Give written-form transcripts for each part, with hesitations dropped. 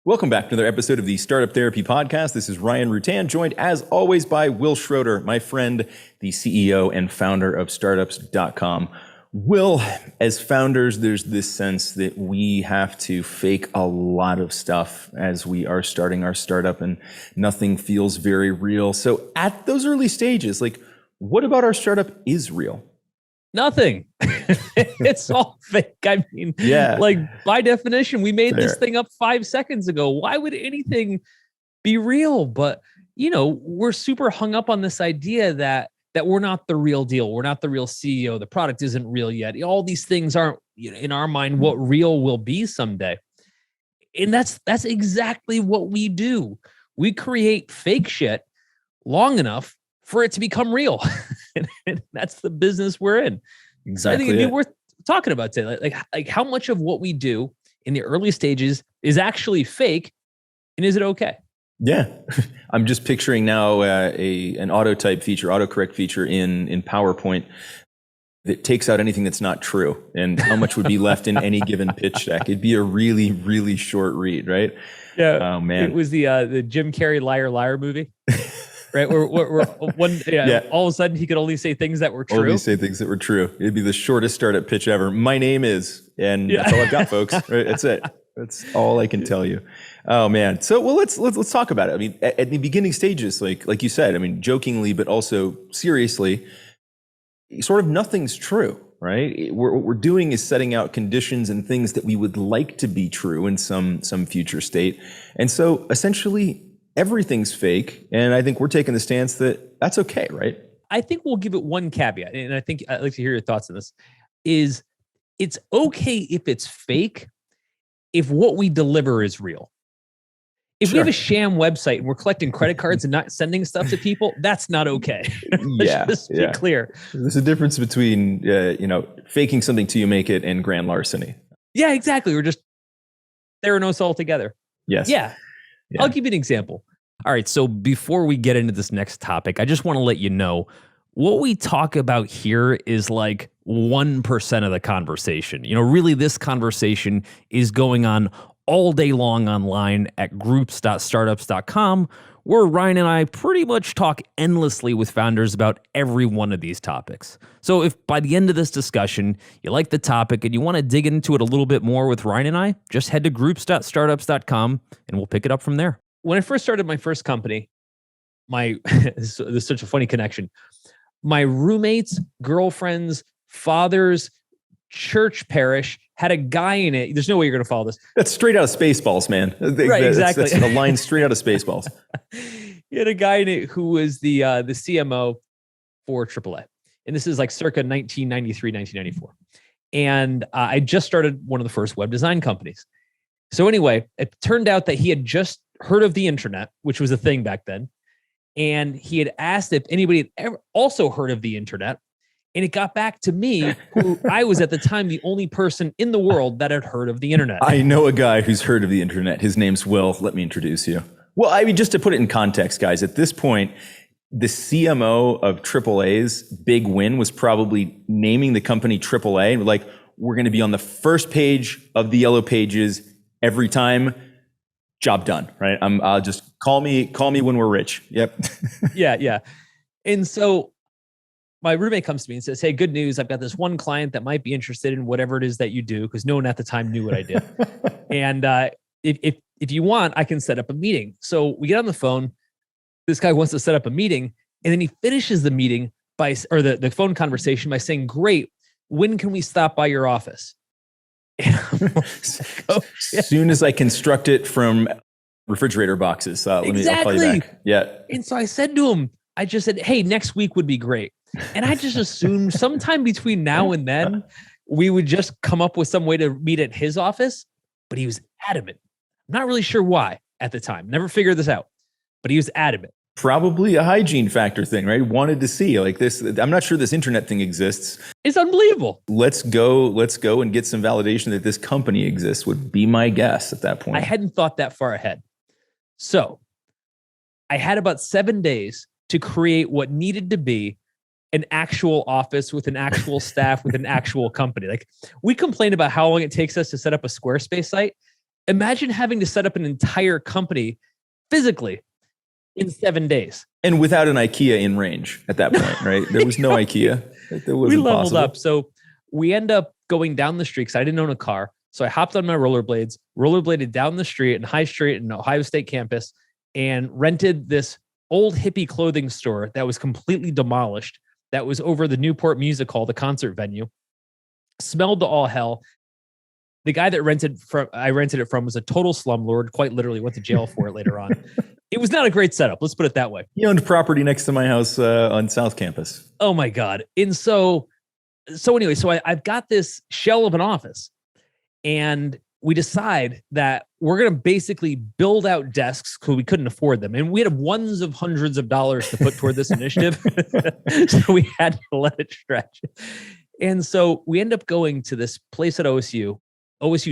Welcome back to another episode of the Startup Therapy Podcast. This is Ryan Rutan, joined as always by Will Schroeder, my friend, the CEO and founder of startups.com. Will, as founders, there's this sense that we have to fake a lot of stuff as we are starting our startup and nothing feels very real. So at those early stages, what about our startup is real? Nothing. It's all fake. I mean, by definition, we made this thing up 5 seconds ago. Why would anything be real? But, we're super hung up on this idea that we're not the real deal. We're not the real CEO. The product isn't real yet. All these things aren't, in our mind, what real will be someday. And that's exactly what we do. We create fake shit long enough for it to become real. And that's the business we're in. Exactly. So I think it'd be worth talking about today. Like how much of what we do in the early stages is actually fake, and is it okay? Yeah. I'm just picturing now an autocorrect feature in PowerPoint that takes out anything that's not true and how much would be left in any given pitch deck. It'd be a really, really short read, right? Yeah. Oh, man. It was the Jim Carrey Liar Liar movie. Right, all of a sudden he could only say things that were true. Only say things that were true. It'd be the shortest startup pitch ever. My name is, and that's all I've got, folks. Right? That's it. That's all I can tell you. Oh man. So let's talk about it. I mean, at the beginning stages, like you said, I mean, jokingly but also seriously, sort of nothing's true, right? What we're doing is setting out conditions and things that we would like to be true in some future state, and so essentially, everything's fake, and I think we're taking the stance that that's okay, right? I think we'll give it one caveat, and I think I'd like to hear your thoughts on this, is it's okay if it's fake if what we deliver is real. If we have a sham website and we're collecting credit cards and not sending stuff to people, that's not okay. Let's be clear. There's a difference between, faking something till you make it and grand larceny. Yeah, exactly. We're just Theranos all together. Yes. Yeah. I'll give you an example. All right. So before we get into this next topic, I just want to let you know what we talk about here is like 1% of the conversation. Really this conversation is going on all day long online at groups.startups.com, where Ryan and I pretty much talk endlessly with founders about every one of these topics. So if by the end of this discussion, you like the topic and you want to dig into it a little bit more with Ryan and I, just head to groups.startups.com and we'll pick it up from there. When I first started my first company, this is such a funny connection. My roommate's girlfriend's father's church parish had a guy in it. There's no way you're going to follow this. That's straight out of Spaceballs, man. Right, exactly. That's a line straight out of Spaceballs. He had a guy in it who was the CMO for AAA. And this is like circa 1993, 1994. And I just started one of the first web design companies. So anyway, it turned out that he had just heard of the internet, which was a thing back then. And he had asked if anybody had ever also heard of the internet. And it got back to me, who I was at the time the only person in the world that had heard of the internet. I know a guy who's heard of the internet. His name's Will. Let me introduce you. Well, I mean, just to put it in context, guys, at this point, the CMO of AAA's big win was probably naming the company AAA. And we're going to be on the first page of the yellow pages every time. Job done, right? I'll just call me when we're rich. Yep. Yeah. And so my roommate comes to me and says, "Hey, good news. I've got this one client that might be interested in whatever it is that you do," because no one at the time knew what I did. And if you want, I can set up a meeting. So we get on the phone. This guy wants to set up a meeting, and then he finishes the meeting the phone conversation by saying, "Great. When can we stop by your office?" Soon as I construct it from refrigerator boxes. I'll call you back. Yeah. And so I said to him, I just said, "Hey, next week would be great." And I just assumed sometime between now and then, we would just come up with some way to meet at his office. But he was adamant. I'm not really sure why at the time. Never figured this out. But he was adamant. Probably a hygiene factor thing, right? Wanted to see this. I'm not sure this internet thing exists. It's unbelievable. Let's go and get some validation that this company exists would be my guess at that point. I hadn't thought that far ahead. So I had about 7 days to create what needed to be an actual office with an actual staff with an actual company. Like, we complain about how long it takes us to set up a Squarespace site. Imagine having to set up an entire company physically in 7 days. And without an IKEA in range at that point, right? There was no IKEA. That wasn't We leveled possible. up. So we end up going down the street because I didn't own a car. So I hopped on my rollerblades, rollerbladed down the street in High Street in Ohio State campus, and rented this old hippie clothing store that was completely demolished. That was over the Newport Music Hall, the concert venue. Smelled to all hell. The guy that I rented it from was a total slumlord, quite literally went to jail for it later on. It was not a great setup. Let's put it that way. He owned property next to my house on South Campus. Oh my God. And so anyway, I've got this shell of an office, and we decide that we're going to basically build out desks because we couldn't afford them. And we had ones of hundreds of dollars to put toward this initiative. So we had to let it stretch. And so we end up going to this place at OSU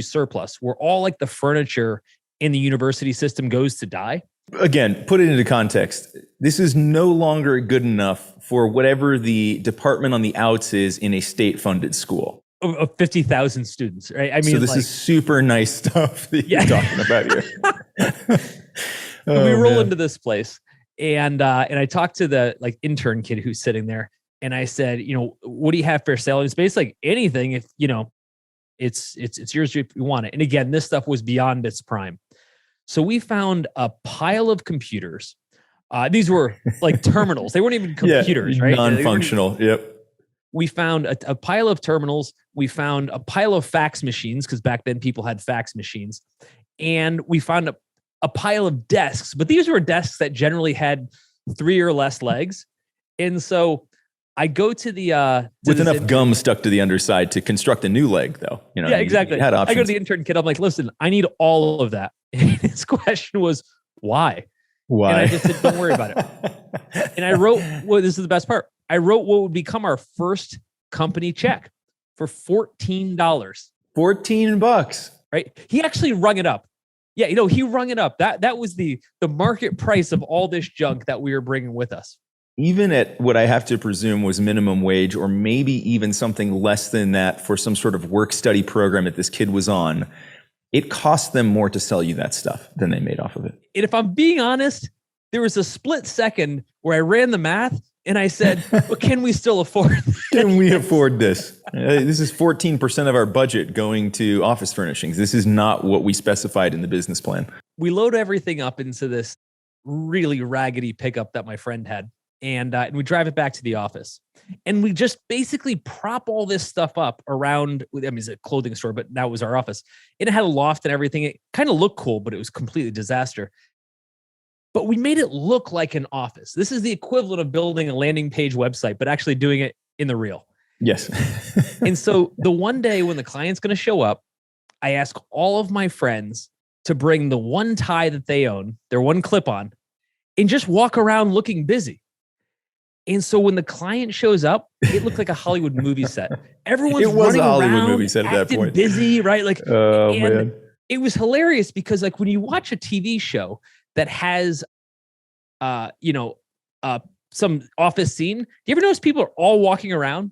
Surplus, where all like the furniture in the university system goes to die. Again, put it into context. This is no longer good enough for whatever the department on the outs is in a state-funded school. Of 50,000 students, right? I mean, so this is super nice stuff that you're talking about here. We roll into this place, and I talked to the like intern kid who's sitting there, and I said, what do you have for sale? It's basically like anything. If it's yours if you want it. And again, this stuff was beyond its prime. So we found a pile of computers. These were like terminals. They weren't even computers, right? Non-functional. Yep. We found a pile of terminals. We found a pile of fax machines, because back then people had fax machines. And we found a pile of desks, but these were desks that generally had 3 or less legs. And so I go to the with enough gum stuck to the underside to construct a new leg, though. Yeah, exactly. Had options. I go to the intern kid. I'm like, listen, I need all of that. And his question was, why? Why? And I just said, don't worry about it. And I wrote, well, this is the best part. I wrote what would become our first company check for $14. $14. Right? He actually rung it up. Yeah, he rung it up. That was the market price of all this junk that we were bringing with us. Even at what I have to presume was minimum wage, or maybe even something less than that for some sort of work study program that this kid was on, it cost them more to sell you that stuff than they made off of it. And if I'm being honest, there was a split second where I ran the math and I said, well, can we still afford this? Can we afford this? This is 14% of our budget going to office furnishings. This is not what we specified in the business plan. We load everything up into this really raggedy pickup that my friend had. And we drive it back to the office. And we just basically prop all this stuff up around, I mean, it's a clothing store, but that was our office. And it had a loft and everything. It kind of looked cool, but it was completely disaster. But we made it look like an office. This is the equivalent of building a landing page website, but actually doing it in the real. Yes. And so the one day when the client's going to show up, I ask all of my friends to bring the one tie that they own, their one clip-on, and just walk around looking busy. And so when the client shows up, it looked like a Hollywood movie set. Everyone's running around, movie set at that point. Busy, right? Like, oh man, it was hilarious because, like, when you watch a TV show that has, some office scene, do you ever notice people are all walking around?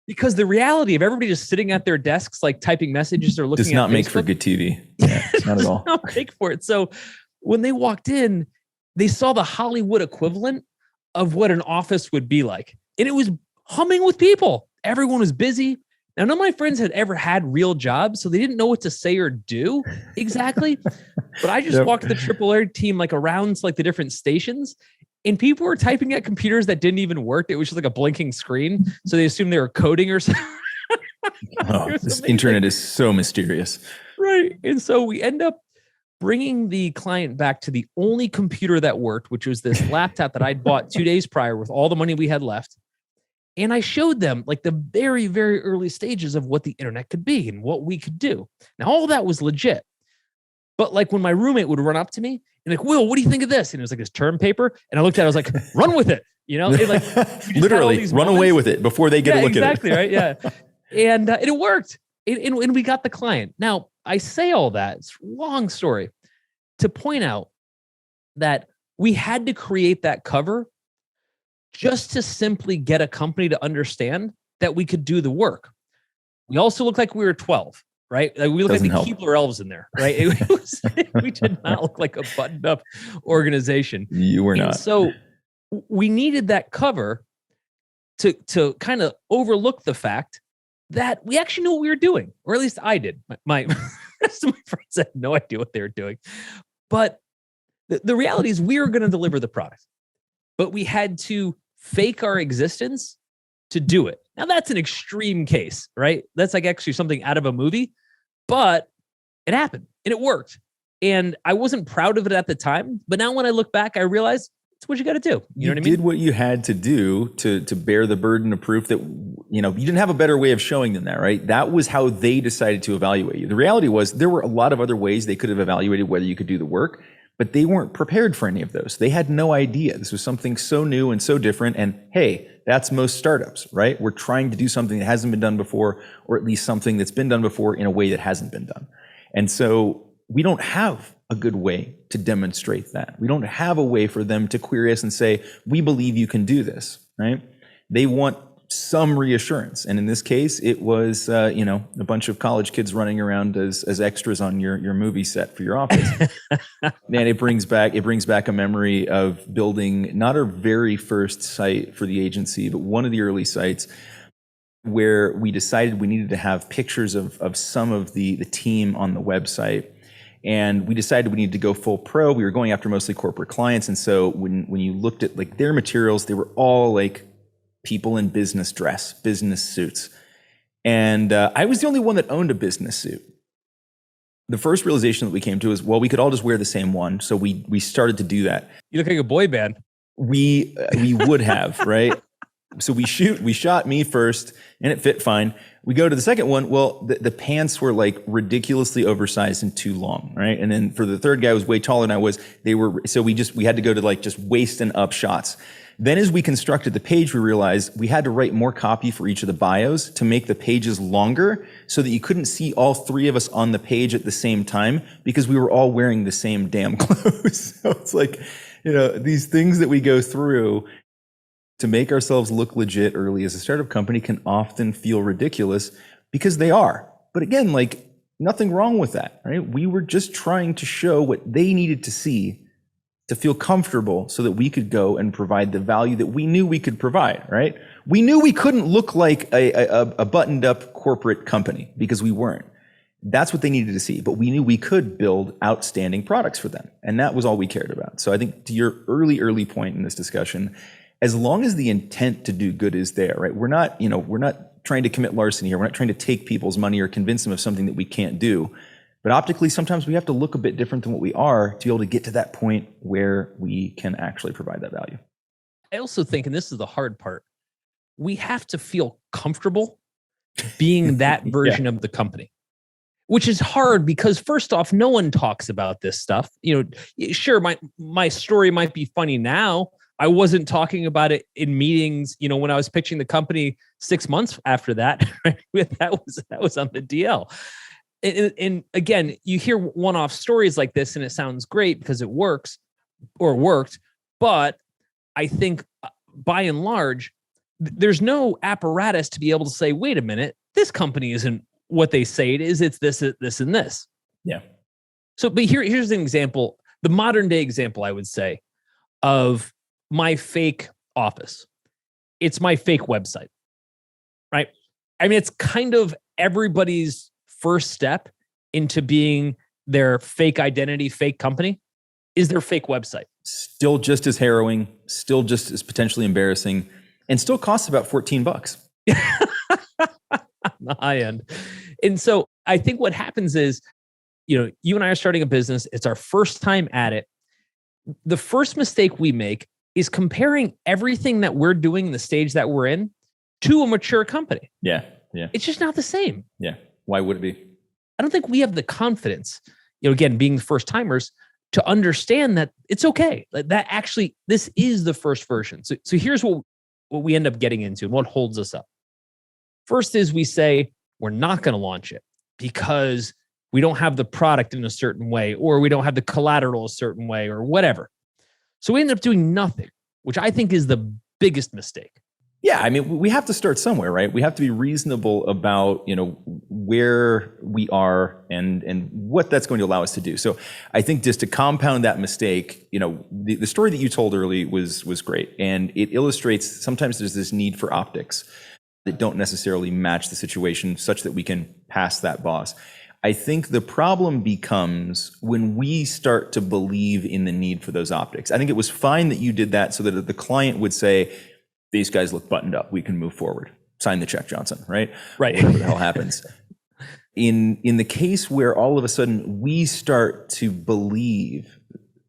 Because the reality of everybody just sitting at their desks, like typing messages or looking does not at make Facebook, for good TV. Yeah, not at all. Does not make for it. So when they walked in, they saw the Hollywood equivalent of what an office would be like. And it was humming with people. Everyone was busy. Now, none of my friends had ever had real jobs, so they didn't know what to say or do exactly. But I just walked the AAA team like around like the different stations, and people were typing at computers that didn't even work. It was just like a blinking screen. So they assumed they were coding or something. This internet is so mysterious. Right. And so we end up bringing the client back to the only computer that worked, which was this laptop that I'd bought 2 days prior with all the money we had left. And I showed them like the very, very early stages of what the internet could be and what we could do. Now, all that was legit. But like when my roommate would run up to me and like, Will, what do you think of this? And it was like this term paper. And I looked at it, I was like, run with it. It, like, literally run away with it before they get a look exactly, at it. Right. Yeah. And it worked. And we got the client. Now, I say all that, it's a long story, to point out that we had to create that cover just to simply get a company to understand that we could do the work. We also looked like we were 12, right? Like we look Doesn't like the help. Keebler elves in there, right? We did not look like a buttoned up organization. You were not. So we needed that cover to kind of overlook the fact that we actually knew what we were doing, or at least I did. My rest of my friends had no idea what they were doing. But the reality is we were going to deliver the product, but we had to fake our existence to do it. Now that's an extreme case, right? That's like actually something out of a movie, but it happened and it worked. And I wasn't proud of it at the time, but now when I look back, I realize it's what you got to do. You know what I mean? You did what you had to do to bear the burden of proof that, you didn't have a better way of showing them that, right? That was how they decided to evaluate you. The reality was there were a lot of other ways they could have evaluated whether you could do the work, but they weren't prepared for any of those. They had no idea. This was something so new and so different. And hey, that's most startups, right? We're trying to do something that hasn't been done before, or at least something that's been done before in a way that hasn't been done. And so we don't have a good way to demonstrate that. We don't have a way for them to query us and say, we believe you can do this, right? They want some reassurance. And in this case, it was, a bunch of college kids running around as extras on your movie set for your office. Man, it brings back a memory of building not our very first site for the agency, but one of the early sites where we decided we needed to have pictures of some of the team on the website. And we decided we needed to go full pro. We were going after mostly corporate clients. And so when you looked at like their materials, they were all like people in business dress, business suits. And I was the only one that owned a business suit. The first realization that we came to is, well, we could all just wear the same one. So we started to do that. You look like a boy band. We would have, right? So we shot me first and it fit fine. We go to the second one. Well, the pants were like ridiculously oversized and too long, right? And then for the third guy who was way taller than I was, so we had to go to like just waist and up shots. Then as we constructed the page, we realized we had to write more copy for each of the bios to make the pages longer so that you couldn't see all three of us on the page at the same time because we were all wearing the same damn clothes. So it's like, these things that we go through to make ourselves look legit early as a startup company can often feel ridiculous because they are. But again, like nothing wrong with that, right? We were just trying to show what they needed to see to feel comfortable so that we could go and provide the value that we knew we could provide, right? We knew we couldn't look like a buttoned up corporate company because we weren't. That's what they needed to see. But we knew we could build outstanding products for them. And that was all we cared about. So I think to your early point in this discussion, as long as the intent to do good is there, right? We're not trying to commit larceny here. We're not trying to take people's money or convince them of something that we can't do. But optically, sometimes we have to look a bit different than what we are to be able to get to that point where we can actually provide that value. I also think, and this is the hard part, we have to feel comfortable being that version of the company, which is hard because first off, no one talks about this stuff. Sure, my story might be funny now. I wasn't talking about it in meetings, when I was pitching the company 6 months after that. Right? That was on the DL. And again, you hear one-off stories like this and it sounds great because it works or worked. But I think by and large, there's no apparatus to be able to say, wait a minute, this company isn't what they say it is. It's this, and this. Yeah. So, but here's an example, the modern day example, I would say, of my fake office. It's my fake website, right? I mean, it's kind of everybody's first step into being their fake identity, fake company is their fake website. Still just as harrowing, still just as potentially embarrassing, and still costs about $14 on the high end. And so I think what happens is, you and I are starting a business. It's our first time at it. The first mistake we make is comparing everything that we're doing in the stage that we're in to a mature company. Yeah. It's just not the same. Yeah. Why would it be? I don't think we have the confidence, again, being the first timers, to understand that it's okay. That actually, this is the first version. So here's what we end up getting into and what holds us up. First is we say, we're not going to launch it because we don't have the product in a certain way, or we don't have the collateral a certain way, or whatever. So we end up doing nothing, which I think is the biggest mistake. Yeah, I mean, we have to start somewhere, right? We have to be reasonable about, where we are and what that's going to allow us to do. So I think just to compound that mistake, the story that you told early was great. And it illustrates sometimes there's this need for optics that don't necessarily match the situation such that we can pass that boss. I think the problem becomes when we start to believe in the need for those optics. I think it was fine that you did that so that the client would say, these guys look buttoned up, we can move forward. Sign the check, Johnson, right? Right. Whatever the hell happens. In the case where all of a sudden we start to believe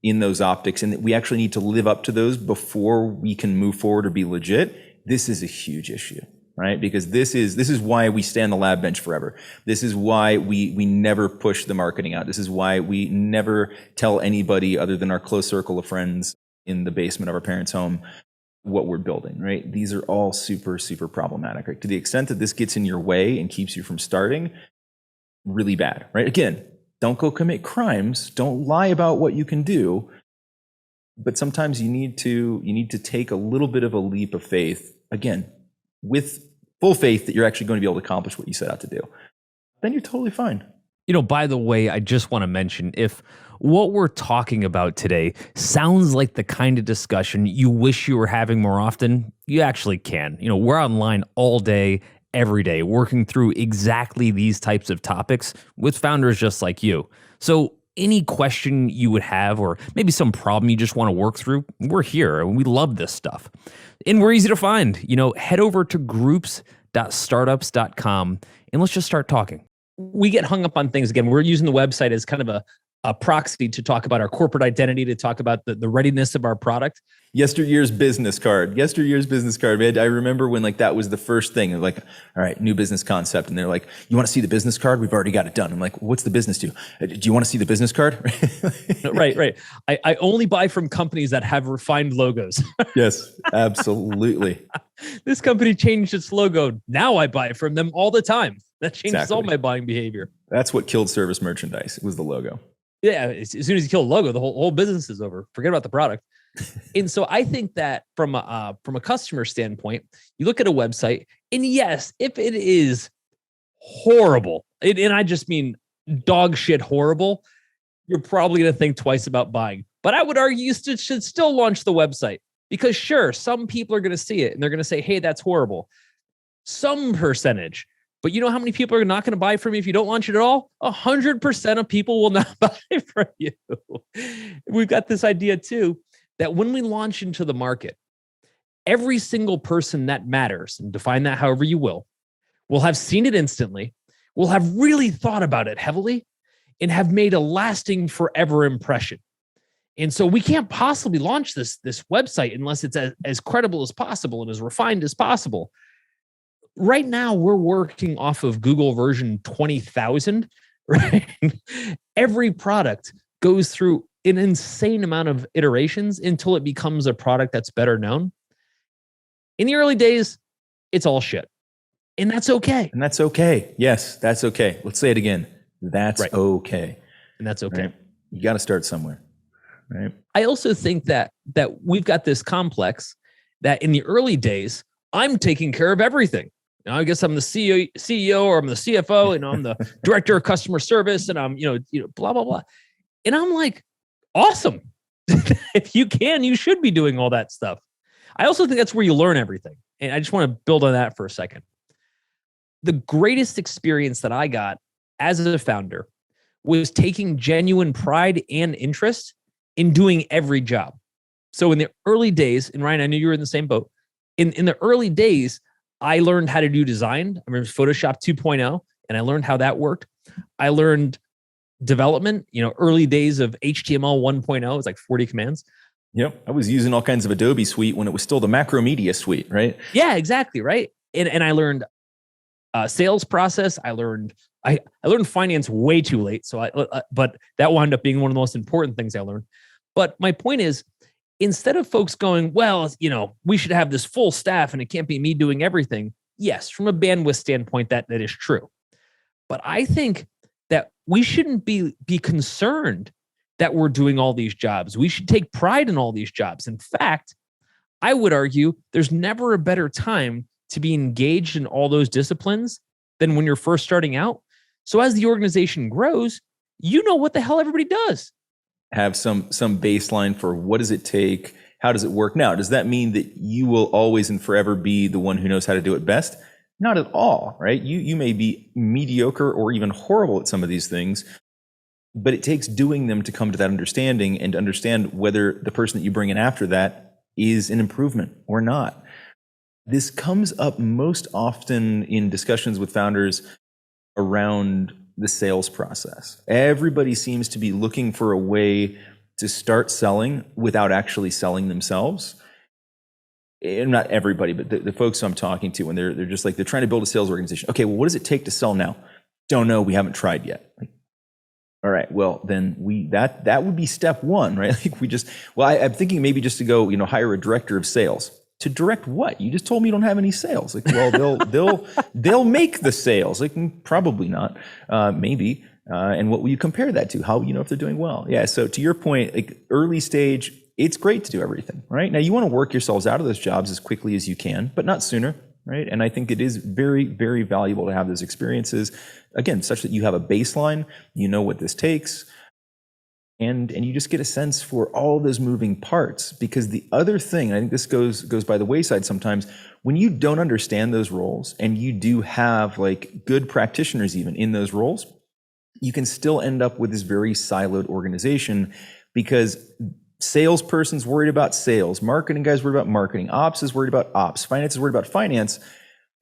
in those optics and that we actually need to live up to those before we can move forward or be legit, this is a huge issue. Right? Because this is why we stay on the lab bench forever. This is why we never push the marketing out. This is why we never tell anybody other than our close circle of friends in the basement of our parents' home what we're building, right? These are all super, super problematic. Right? To the extent that this gets in your way and keeps you from starting, really bad, right? Again, don't go commit crimes. Don't lie about what you can do. But sometimes you need to take a little bit of a leap of faith, again, with full faith that you're actually going to be able to accomplish what you set out to do. Then you're totally fine. By the way, I just want to mention, if what we're talking about today sounds like the kind of discussion you wish you were having more often, you actually can. We're online all day, every day, working through exactly these types of topics with founders just like you. So any question you would have, or maybe some problem you just want to work through, we're here and we love this stuff. And we're easy to find. Head over to groups.startups.com and let's just start talking. We get hung up on things. Again, we're using the website as kind of a proxy to talk about our corporate identity, to talk about the readiness of our product. Yesteryear's business card, man. I remember when that was the first thing. All right, new business concept. And they're like, you want to see the business card? We've already got it done. I'm like, what's the business do? Do you want to see the business card? Right. I only buy from companies that have refined logos. Yes, absolutely. This company changed its logo. Now I buy from them all the time. That changes all my buying behavior. That's what killed service merchandise. It was the logo. Yeah, as soon as you kill a logo, the whole business is over. Forget about the product. And so I think that from a customer standpoint, you look at a website, and yes, if it is horrible, and I just mean dog shit horrible, you're probably going to think twice about buying. But I would argue you should still launch the website, because sure, some people are going to see it and they're going to say, hey, that's horrible. Some percentage. But you know how many people are not going to buy from you if you don't launch it at all? 100% of people will not buy from you. We've got this idea too, that when we launch into the market, every single person that matters, and define that however you will have seen it instantly, will have really thought about it heavily, and have made a lasting forever impression. And so we can't possibly launch this website unless it's as credible as possible and as refined as possible. Right now, we're working off of Google version 20,000, right? Every product goes through an insane amount of iterations until it becomes a product that's better known. In the early days, it's all shit. And that's okay. And that's okay. Yes, that's okay. Let's say it again. That's right. Okay. And that's okay. Right? You got to start somewhere, right? I also think that we've got this complex that in the early days, I'm taking care of everything. I guess I'm the CEO or I'm the CFO and I'm the director of customer service and I'm, blah, blah, blah. And I'm like, awesome. If you can, you should be doing all that stuff. I also think that's where you learn everything. And I just want to build on that for a second. The greatest experience that I got as a founder was taking genuine pride and interest in doing every job. So in the early days, and Ryan, I knew you were in the same boat. In the early days, I learned how to do design. I remember Photoshop 2.0, and I learned how that worked. I learned development, early days of HTML 1.0. It was like 40 commands. Yep. I was using all kinds of Adobe suite when it was still the Macromedia suite, right? Yeah, exactly. Right. And I learned sales process. I learned finance way too late. So but that wound up being one of the most important things I learned. But my point is, instead of folks going, well, we should have this full staff and it can't be me doing everything. Yes, from a bandwidth standpoint, that is true. But I think that we shouldn't be concerned that we're doing all these jobs. We should take pride in all these jobs. In fact, I would argue there's never a better time to be engaged in all those disciplines than when you're first starting out. So as the organization grows, you know what the hell everybody does. Have some baseline for what does it take? How does it work? Now, does that mean that you will always and forever be the one who knows how to do it best? Not at all, right? You may be mediocre or even horrible at some of these things, but it takes doing them to come to that understanding and to understand whether the person that you bring in after that is an improvement or not. This comes up most often in discussions with founders around the sales process. Everybody seems to be looking for a way to start selling without actually selling themselves. And not everybody, but the folks I'm talking to, when they're just like, they're trying to build a sales organization. Okay, well, what does it take to sell now? Don't know. We haven't tried yet. Like, all right, well, then that would be step one, right? Like I'm thinking maybe just to go, hire a director of sales. To direct what? You just told me you don't have any sales. Like, well, they'll make the sales. Like, probably not, maybe. And what will you compare that to? How if they're doing well? Yeah. So to your point, like early stage, it's great to do everything, right? Now you want to work yourselves out of those jobs as quickly as you can, but not sooner, right? And I think it is very, very valuable to have those experiences, again, such that you have a baseline, you know what this takes, and you just get a sense for all those moving parts. Because the other thing, and I think this goes by the wayside sometimes, when you don't understand those roles and you do have like good practitioners even in those roles, you can still end up with this very siloed organization, because salesperson's worried about sales, marketing guy's worried about marketing, ops is worried about ops, finance is worried about finance.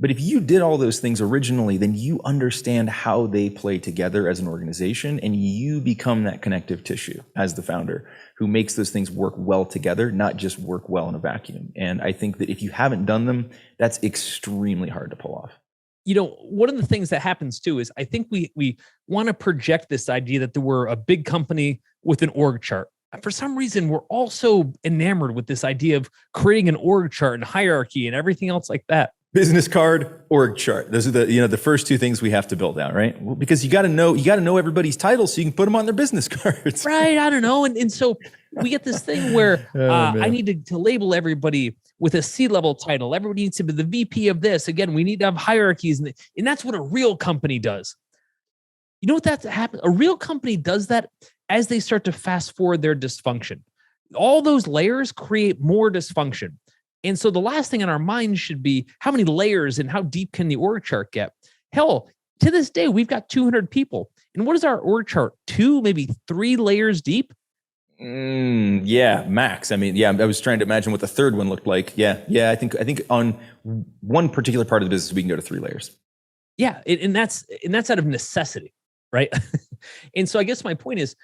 But if you did all those things originally, then you understand how they play together as an organization, and you become that connective tissue as the founder who makes those things work well together, not just work well in a vacuum. And I think that if you haven't done them, that's extremely hard to pull off. One of the things that happens too is I think we want to project this idea that we're a big company with an org chart. For some reason, we're also enamored with this idea of creating an org chart and hierarchy and everything else like that. Business card, org chart. Those are the first two things we have to build out, right? Well, because you got to know everybody's titles so you can put them on their business cards. Right. I don't know. And so we get this thing where I need to label everybody with a C-level title. Everybody needs to be the VP of this. Again, we need to have hierarchies. And that's what a real company does. You know what that's happened? A real company does that as they start to fast forward their dysfunction. All those layers create more dysfunction. And so the last thing on our mind should be, how many layers and how deep can the org chart get? Hell, to this day, we've got 200 people. And what is our org chart? 2, maybe 3 layers deep? Yeah, max. I mean, yeah, I was trying to imagine what the third one looked like. Yeah. I think on one particular part of the business, we can go to 3 layers. Yeah, and that's out of necessity, right? And so I guess my point is,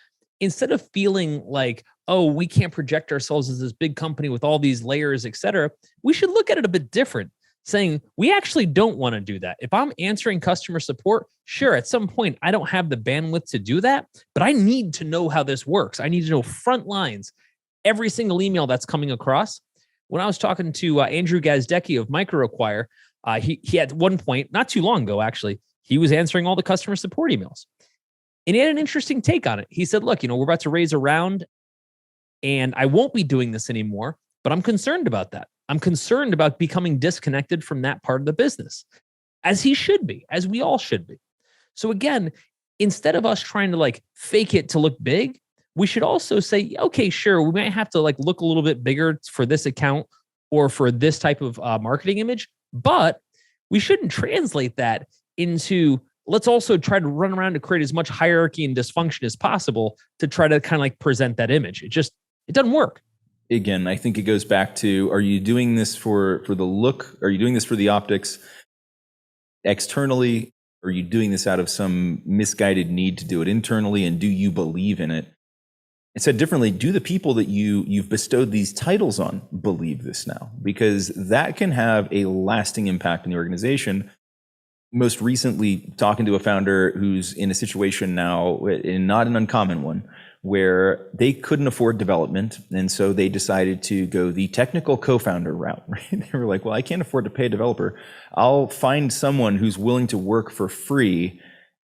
instead of feeling like, oh, we can't project ourselves as this big company with all these layers, et cetera, we should look at it a bit different, saying we actually don't want to do that. If I'm answering customer support, sure, at some point, I don't have the bandwidth to do that, but I need to know how this works. I need to know front lines, every single email that's coming across. When I was talking to Andrew Gazdecki of MicroAcquire, he at one point, not too long ago, actually, he was answering all the customer support emails. And he had an interesting take on it. He said, look, we're about to raise a round and I won't be doing this anymore, but I'm concerned about that. I'm concerned about becoming disconnected from that part of the business, as he should be, as we all should be. So again, instead of us trying to like fake it to look big, we should also say, okay, sure, we might have to like look a little bit bigger for this account or for this type of marketing image, but we shouldn't translate that into, let's also try to run around to create as much hierarchy and dysfunction as possible to try to kind of like present that image. It doesn't work. Again, I think it goes back to, are you doing this for the look? Are you doing this for the optics externally? Are you doing this out of some misguided need to do it internally? And do you believe in it? And said differently, do the people that you've bestowed these titles on believe this now? Because that can have a lasting impact in the organization. Most recently, talking to a founder who's in a situation now, and not an uncommon one, where they couldn't afford development. And so they decided to go the technical co-founder route, right? They were like, well, I can't afford to pay a developer. I'll find someone who's willing to work for free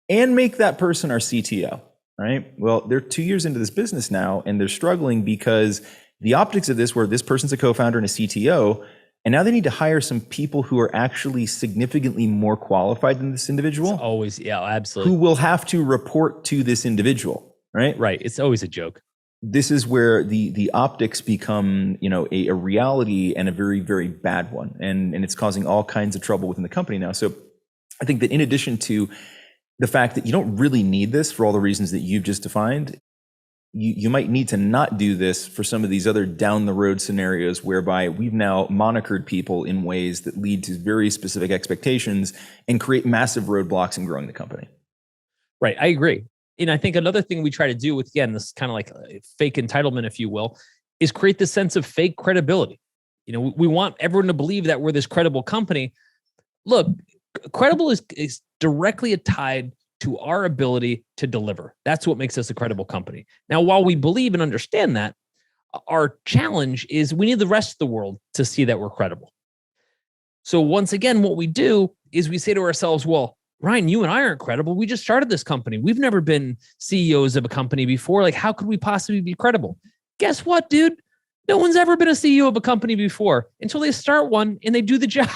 and make that person our CTO, right? Well, they're 2 years into this business now, and they're struggling because The optics of this, where this person's a co-founder and a CTO, and now they need to hire some people who are actually significantly more qualified than this individual. It's always, yeah, absolutely. Who will have to report to this individual, right? Right. It's always a joke. This is where the optics become, a reality, and a very, very bad one. And it's causing all kinds of trouble within the company now. So I think that in addition to the fact that you don't really need this for all the reasons that you've just defined, you might need to not do this for some of these other down the road scenarios whereby we've now monikered people in ways that lead to very specific expectations and create massive roadblocks in growing the company. Right. I agree. And I think another thing we try to do with, again, this kind of like fake entitlement, if you will, is create this sense of fake credibility. We want everyone to believe that we're this credible company. Look, credible is directly tied to our ability to deliver. That's what makes us a credible company. Now, while we believe and understand that, our challenge is we need the rest of the world to see that we're credible. So once again, what we do is we say to ourselves, well, Ryan, you and I aren't credible. We just started this company. We've never been CEOs of a company before. Like, how could we possibly be credible? Guess what, dude? No one's ever been a CEO of a company before until they start one and they do the job.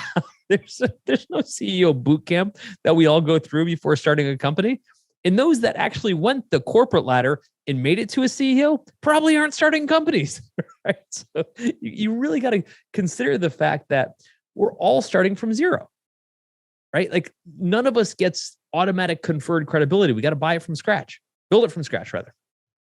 There's no CEO boot camp that we all go through before starting a company. And those that actually went the corporate ladder and made it to a CEO probably aren't starting companies, right? So you really got to consider the fact that we're all starting from zero, right? Like, none of us gets automatic conferred credibility. We got to buy it from scratch, build it from scratch rather.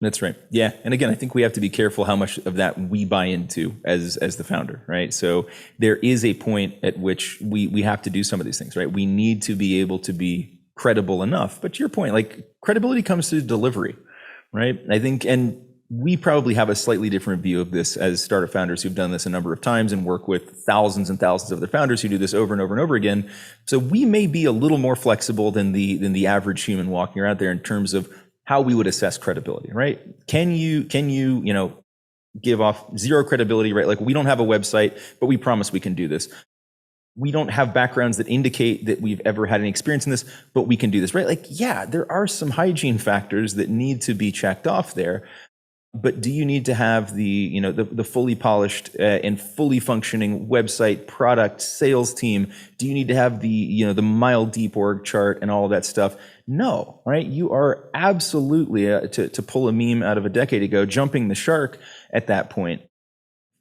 That's right. Yeah. And again, I think we have to be careful how much of that we buy into as the founder, right? So there is a point at which we have to do some of these things, right? We need to be able to be credible enough. But to your point, like, credibility comes to delivery, right? I think, and we probably have a slightly different view of this as startup founders who've done this a number of times and work with thousands and thousands of other founders who do this over and over and over again. So we may be a little more flexible than the average human walking around there in terms of how we would assess credibility, right? Can you give off zero credibility, right? Like, we don't have a website, but we promise we can do this. We don't have backgrounds that indicate that we've ever had any experience in this, but we can do this, right? Like, yeah, there are some hygiene factors that need to be checked off there. But do you need to have the fully polished and fully functioning website, product, sales team? Do you need to have the mile deep org chart and all of that stuff? No, right? You are absolutely, to pull a meme out of a decade ago, jumping the shark at that point.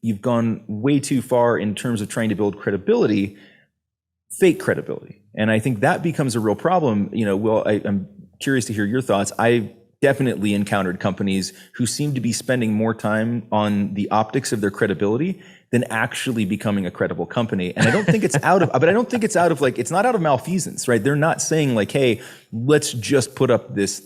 You've gone way too far in terms of trying to build credibility, fake credibility. And I think that becomes a real problem. Will, I'm curious to hear your thoughts. I definitely encountered companies who seem to be spending more time on the optics of their credibility than actually becoming a credible company. And I don't think it's like, it's not out of malfeasance, right? They're not saying like, hey, let's just put up this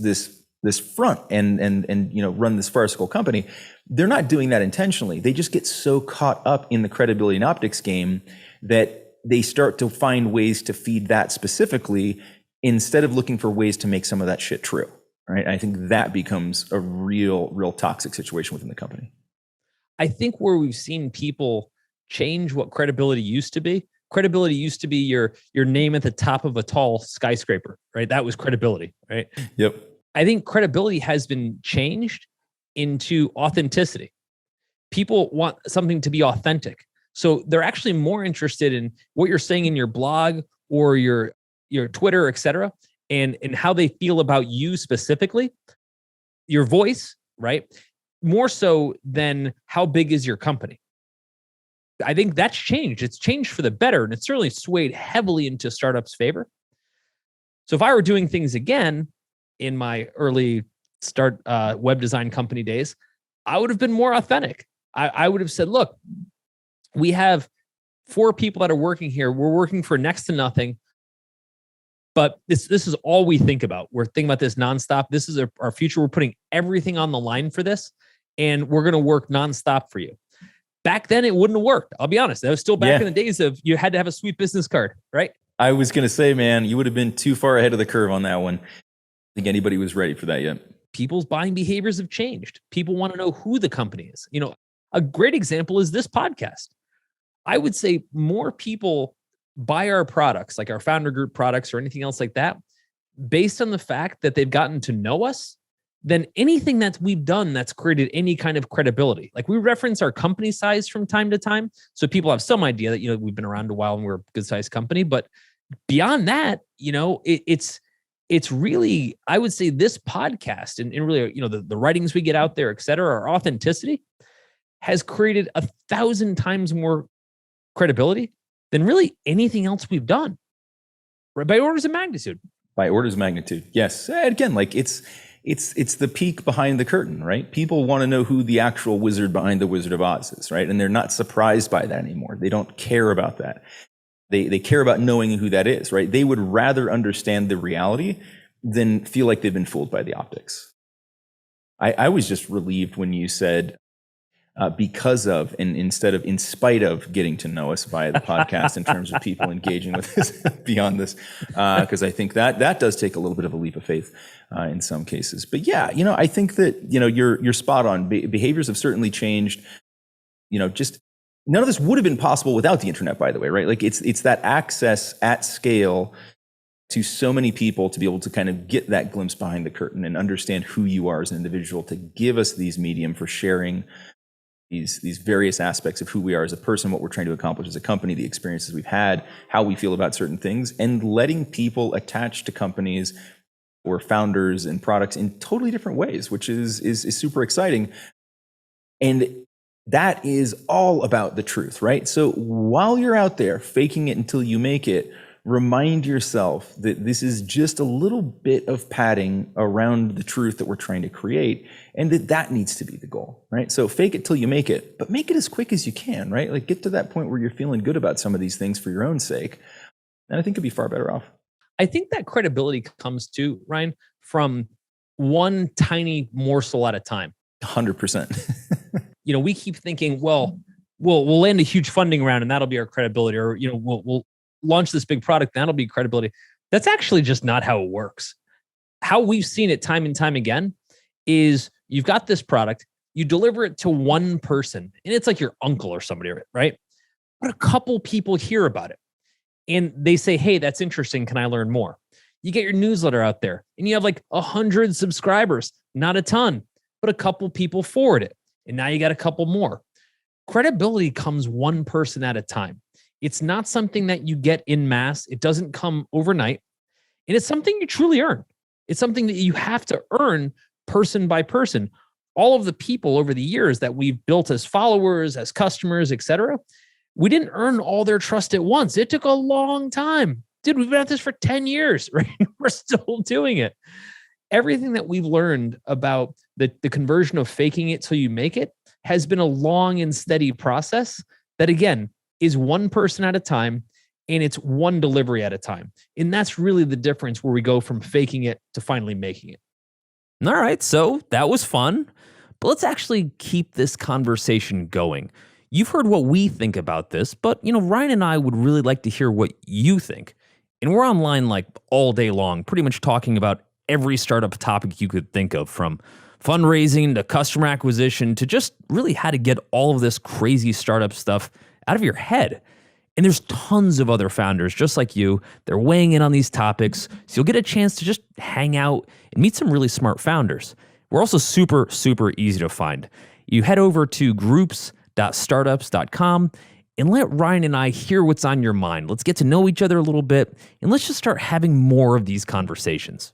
front and run this farcical company. They're not doing that intentionally. They just get so caught up in the credibility and optics game that they start to find ways to feed that specifically instead of looking for ways to make some of that shit true. Right. I think that becomes a real toxic situation within the company. I think where we've seen people change what credibility used to be. Credibility used to be your name at the top of a tall skyscraper, right? That was credibility, right? Yep. I think credibility has been changed into authenticity. People want something to be authentic. So they're actually more interested in what you're saying in your blog or your Twitter, et cetera, and how they feel about you specifically, your voice, right? More so than how big is your company. I think that's changed. It's changed for the better, and it's certainly swayed heavily into startups' favor. So if I were doing things again in my early start web design company days, I would have been more authentic. I would have said, look, we have 4 people that are working here. We're working for next to nothing. But this is all we think about. We're thinking about this nonstop. This is our future. We're putting everything on the line for this, and we're going to work nonstop for you. Back then, it wouldn't have worked. I'll be honest. That was still back in the days of you had to have a sweet business card, right? I was going to say, man, you would have been too far ahead of the curve on that one. I don't think anybody was ready for that yet. People's buying behaviors have changed. People want to know who the company is. A great example is this podcast. I would say more people buy our products, like our founder group products or anything else like that, based on the fact that they've gotten to know us than anything that we've done that's created any kind of credibility. Like, we reference our company size from time to time, so people have some idea that, we've been around a while and we're a good sized company. But beyond that, it's really, I would say, this podcast and really, the writings we get out there, et cetera, our authenticity has created 1,000 times more credibility than really anything else we've done, right? By orders of magnitude. By orders of magnitude, yes. And again, like it's the peek behind the curtain, right? People want to know who the actual wizard behind the Wizard of Oz is, right? And they're not surprised by that anymore. They don't care about that. They care about knowing who that is, right? They would rather understand the reality than feel like they've been fooled by the optics. I was just relieved when you said because of, and instead of in spite of getting to know us via the podcast in terms of people engaging with us beyond this, because I think that does take a little bit of a leap of faith in some cases. But yeah, I think that, you're spot on. Behaviors have certainly changed. Just none of this would have been possible without the internet, by the way, right? Like it's that access at scale to so many people to be able to kind of get that glimpse behind the curtain and understand who you are as an individual, to give us these medium for sharing these various aspects of who we are as a person, what we're trying to accomplish as a company, the experiences we've had, how we feel about certain things, and letting people attach to companies or founders and products in totally different ways, which is super exciting. And that is all about the truth, right? So while you're out there faking it until you make it, remind yourself that this is just a little bit of padding around the truth that we're trying to create, and that needs to be the goal, right? So fake it till you make it, but make it as quick as you can, right? Like, get to that point where you're feeling good about some of these things for your own sake, and I think you'll be far better off. I think that credibility comes to, Ryan, from one tiny morsel at a time. 100%. We keep thinking, well, we'll land a huge funding round and that'll be our credibility, or we'll launch this big product, that'll be credibility. That's actually just not how it works. How we've seen it time and time again is, you've got this product, you deliver it to one person, and it's like your uncle or somebody, right? But a couple people hear about it and they say, hey, that's interesting. Can I learn more? You get your newsletter out there and you have like 100 subscribers, not a ton, but a couple people forward it. And now you got a couple more. Credibility comes one person at a time. It's not something that you get in mass. It doesn't come overnight. And it's something you truly earn. It's something that you have to earn person by person. All of the people over the years that we've built as followers, as customers, et cetera, we didn't earn all their trust at once. It took a long time. Dude, we've been at this for 10 years, right? We're still doing it. Everything that we've learned about the conversion of faking it till you make it has been a long and steady process that, again, is one person at a time, and it's one delivery at a time. And that's really the difference, where we go from faking it to finally making it. All right, so that was fun, but let's actually keep this conversation going. You've heard what we think about this, but Ryan and I would really like to hear what you think. And we're online like all day long, pretty much talking about every startup topic you could think of, from fundraising to customer acquisition to just really how to get all of this crazy startup stuff out of your head. And there's tons of other founders just like you. They're weighing in on these topics, so you'll get a chance to just hang out and meet some really smart founders. We're also super, super easy to find. You head over to groups.startups.com and let Ryan and I hear what's on your mind. Let's get to know each other a little bit, and let's just start having more of these conversations.